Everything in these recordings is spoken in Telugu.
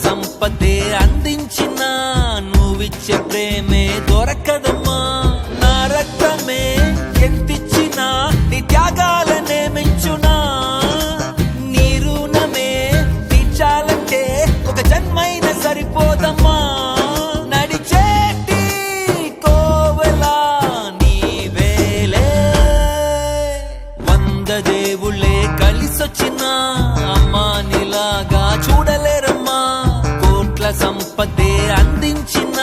సంపదే అందించిన నువ్విచ్చే ప్రేమే దొరకదమ్మా. నా రక్తమే ఎంతిచ్చినా నీ త్యాగాలనే మెంచునా. నీ రుణమే తీర్చాలంటే ఒక జన్మైన సరిపోదమ్మా. నడిచేటి కోవెలా నీవేలే. 100 దేవుళ్ళే కలిసొచ్చిన అమ్మా నీలాగా చూడలేరమ్మా. కోట్ల సంపదే అందించిన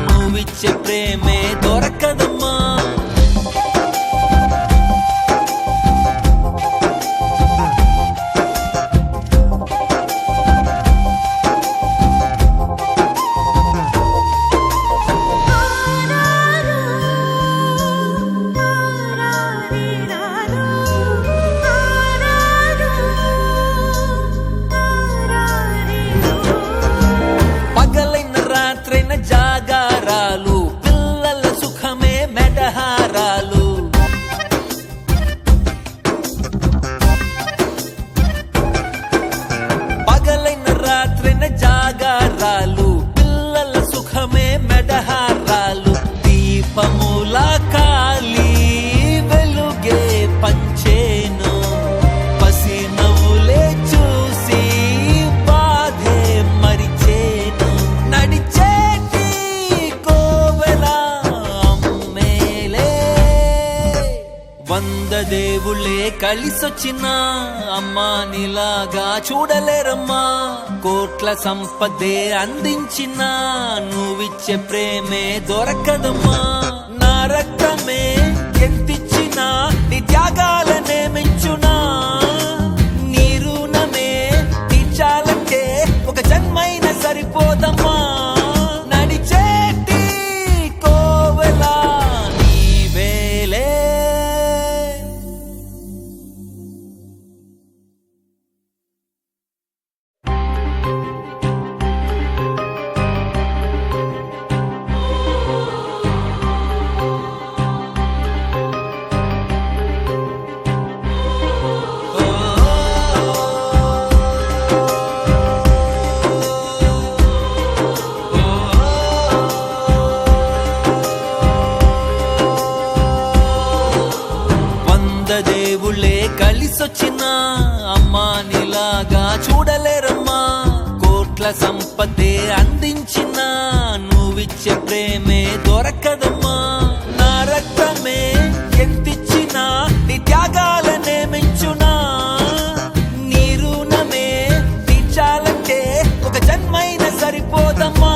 నువ్విచ్చే ప్రేమే దొరకదమ్మా. జాగారాలు పిల్లల సుఖమే మెడహారాలు. పగలైన రాత్రైన జాగారాలు పిల్లల సుఖమే మెడహారాలు. దీపముల కాలి వెలుగే పంచేను. పసి నవ్వులే చూసి బాధే మరిచేను. నడిచే 100 దేవుళ్ళే కలిసొచ్చిన అమ్మా నీలాగా చూడలేరమ్మా. కోట్ల సంపదే అందించిన నువ్విచ్చే ప్రేమే దొరకదమ్మా. నా రక్తమే ఎంతిచ్చినా నీ త్యాగాలనే మెంచునా. నీ రుణమే తీర్చాలంటే ఒక జన్మైన సరిపోదమ్మా. నడిచేటి కోవెలా నీవేలే. దేవుళ్ళే కలిసొచ్చిన అమ్మా నీలాగా చూడలేరమ్మా. కోట్ల సంపదే అందించిన నువ్విచ్చే ప్రేమే దొరకదమ్మా. నా రక్తమే ఎంతిచ్చినా నీ త్యాగాలనే మెంచునా. నీ రుణమే తీర్చాలంటే ఒక జన్మైన సరిపోదమ్మా.